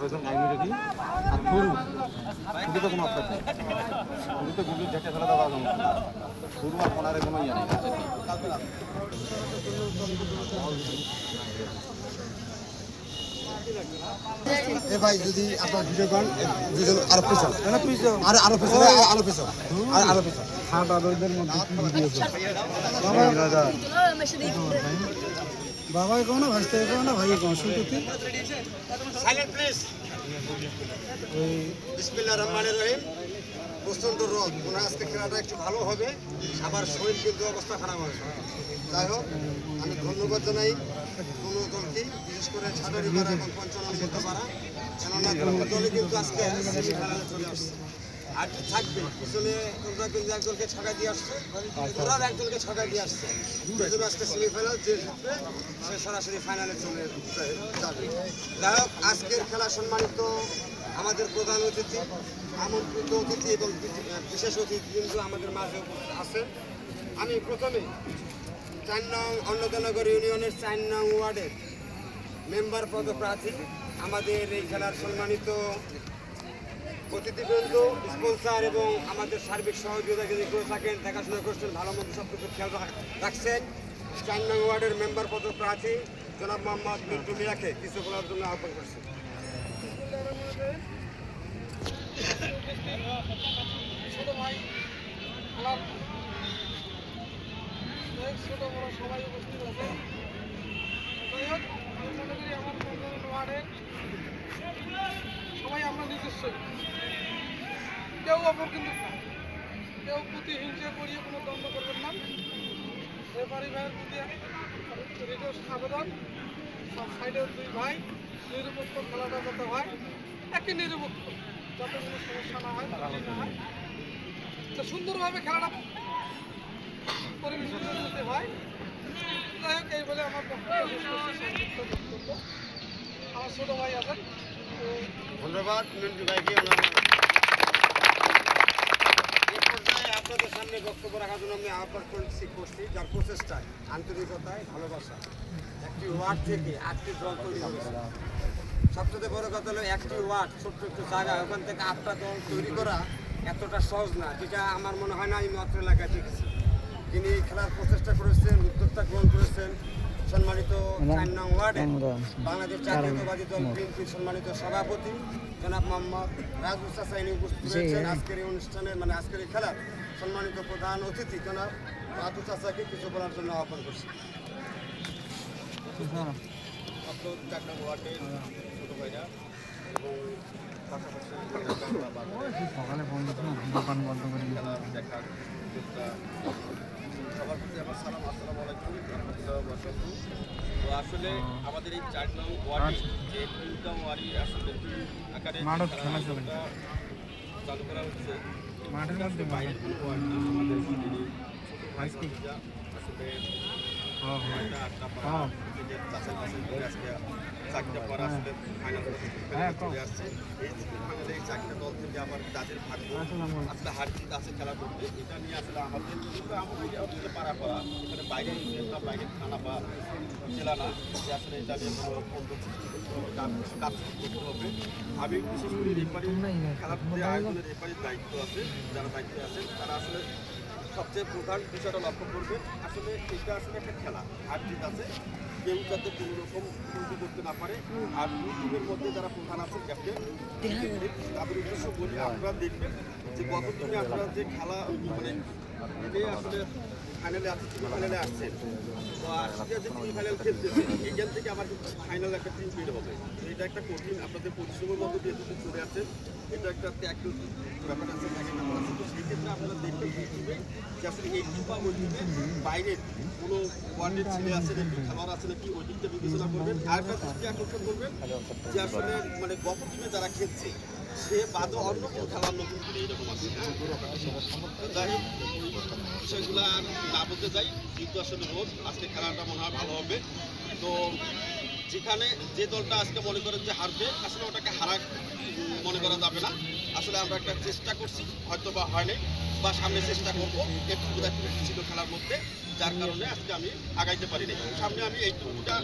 পেছন আইনি রেখি আর শুরু শুরুতে কোনো অপশন নেই শুরুতে গুলির ঢেকে ফেলে দেওয়া যাবে শুরু আর কোনারে কোনো ইয়ে নেই এ ভাই যদি আপনার ভিডিও করেন দুজন আরো পিছন আরো পিছন আরো পিছন আরো পিছন হাট আদরদের মধ্যে ভিডিও বাবা কেউ না ভাইস্তে কেউ না ভাই কেউ শুনতে সাইলেন্ট প্লিজ বিসমিল্লাহির রহমানির রহিম প্রচণ্ড রোদ মনে আজকে খেলাটা একটু ভালো হবে আবার শরীর কিন্তু অবস্থা খারাপ হবে যাই হোক আমি ধন্যবাদ জানাই কোনো দলকে বিশেষ করে ছাড়ারিপাড়া এবং পঞ্চানন করতে পারা কেননা কোনো দলে কিন্তু আজকে সেমিফাইনালে চলে আসছে আর থাকবে পিছনে তোমরা কিন্তু একজনকে ছকায় দিয়ে আসছে ওরাও একজনকে ছকায় দিয়ে আসছে দুজন আজকে সেমিফাইনাল যে জিতবে সে সরাসরি ফাইনালে চলে যাবে যাই হোক আজকের খেলা সম্মানিত আমাদের প্রধান অতিথি আমন্ত্রিত অতিথি এবং বিশেষ অতিথি কিন্তু আমাদের মাঝে আছেন আমি প্রথমে ৪ নং অন্নদানগর ইউনিয়নের ৪ নং ওয়ার্ডের মেম্বার পদপ্রার্থী আমাদের এই খেলার সম্মানিত অতিথিবৃন্দ স্পন্সার এবং আমাদের সার্বিক সহযোগিতা যিনি করে থাকেন দেখাশোনা করছেন ভালো মতো সব কিছু খেয়াল রাখছেন ৪ নং ওয়ার্ডের মেম্বার পদপ্রার্থী জনাব মোহাম্মদ মিন্টু মিয়াকে কিছু বলার জন্য আহ্বান করছি ছোট ভাই ছোট বড় সবাই উপস্থিত আছে যাই হোক আমি মনে করি আমার ওয়ার্ডের সবাই আমরা নিজস্ব কেউ অপর কিন্তু কেউ প্রতিহিংসা করিয়ে কোনো দ্বন্দ্ব করবেন না রেফারি ভাইয়ের প্রতি রিকোয়েস্ট আবেদন সব সাইডের দুই ভাই নিরপেক্ষ খেলাটা যাতে হয় একই নিরপেক্ষ যাতে কোনো সমস্যা না হয় না হয় তো সুন্দরভাবে খেলাটা পরিবেশন করতে হয় যাই হোক এই বলে আমার বক্তব্য আমার ছোটো ভাই আছেন ধন্যবাদ মিন্টু ভাইকে আপনাদের সামনে বক্তব্য রাখার জন্য আমি আহ্বান করছি যার প্রচেষ্টায় আন্তরিকতায় ভালোবাসা একটি ওয়ার্ড থেকে 8টি দল তৈরি হয়েছে সবচেয়ে বড় কথা হলো একটি ওয়ার্ড ছোট্ট একটু জায়গা ওখান থেকে 8টা দল তৈরি করা এতটা সহজ না যেটা আমার মনে হয় না আমি অত্র এলাকায় দেখেছি তিনি খেলার প্রচেষ্টা করেছেন উদ্যোক্তা গ্রহণ করেছেন সম্মানিত ৪ নং ওয়ার্ডে বাংলাদেশ জাতীয়তাবাদী দল বিএনপির সম্মানিত সভাপতি জনাব মোহাম্মদ রাজু চাচা ইনি উপস্থিত রয়েছেন আজকের এই অনুষ্ঠানে মানে আজকের এই খেলার সম্মানিত প্রধান অতিথি জনাব রাজু চাচাকে কিছু বলার জন্য আহ্বান করছি আপনার ৪ নং ওয়ার্ডের ছোট ভাইরা এবং সকালে ফোন দোকান বন্ধ করে দেখার সবার প্রতি আমার সালাম আসসালামু আলাইকুম রহমতুল্লাহ বরকাতুহু তো আসলে আমাদের এই ৪ নং ওয়ার্ডে যে তিনটা ওয়ার্ডই আসলে আকারে চালু করা হচ্ছে মাঠের মধ্যে বাইরের কোনো ওয়ার্ড না আমাদের ছোটো ভাই আসলে চারটা পর আসলে ফাইনাল চলে আসছে এই ফাইনালে এই 4টা দল থেকে আবার তাদের ভাগ্য আসলে হার জিত আছে খেলা করতে এটা নিয়ে আসলে আমাদের আমাদের পাড়া করা এখানে বাইরে বা বাইরের থানা বা জেলা না যে আসলে এটা নিয়ে কাজ করতে হবে আমি বিশেষ করে রেফারি খেলার আয়োজনের রেফারির দায়িত্ব আছে যারা দায়িত্বে আছেন তারা আসলে সবচেয়ে প্রধান বিষয়টা লক্ষ্য করবে আসলে এটা আসলে একটা খেলা হার জিত আছে কেউ যাতে কোনো রকম ত্রুটি করতে না পারে আর দুই টিমের মধ্যে যারা প্রধান আছেন ক্যাপ্টেন তাদের উদ্দেশ্য বলি আপনারা দেখবেন যে গত দিনে আপনারা যে খেলা মানে আসলে ফাইনালে আসছে সেমিফাইনালে আসছেন তো আজকে যে সেমিফাইনাল খেলতেছে এইখান থেকে আমার কিন্তু ফাইনাল একটা টিম বের হবে তো এটা একটা কঠিন আপনাদের পরিশ্রমের মধ্যে দিয়ে যদি চলে আসেন এটা একটা ত্যাগ ব্যাপার আছে ত্যাগের ব্যাপার আছে তো সেই ক্ষেত্রে আপনারা দেখবেন এই টিমে যে আসলে এই টিম বা ওই টিমে বাইরের কোনো ওয়ার্ল্ডের ছেলে আছে নাকি খেলোয়াড় আছে নাকি ওই দিকটা বিবেচনা করবেন আর একটা দৃষ্টি আকর্ষণ করবেন যে আসলে মানে গত টিমে যারা খেলছে সে বাদে অন্য কোনো খেলার নতুন করে এইরকম আছে যাই হোক বিষয়গুলো আর না বলতে যাই কিন্তু আসলে রোজ আজকে খেলাটা মনে হয় ভালো হবে তো যেখানে যে দলটা আজকে মনে করেন যে হারবে আসলে ওটাকে হারা মনে করা যাবে না আসলে আমরা একটা চেষ্টা করছি হয়তো বা হয়নি বা সামনে চেষ্টা করবো একটু ছিল খেলার মধ্যে যার কারণে আজকে আমি আগাইতে পারিনি সামনে আমি এইটুকুটা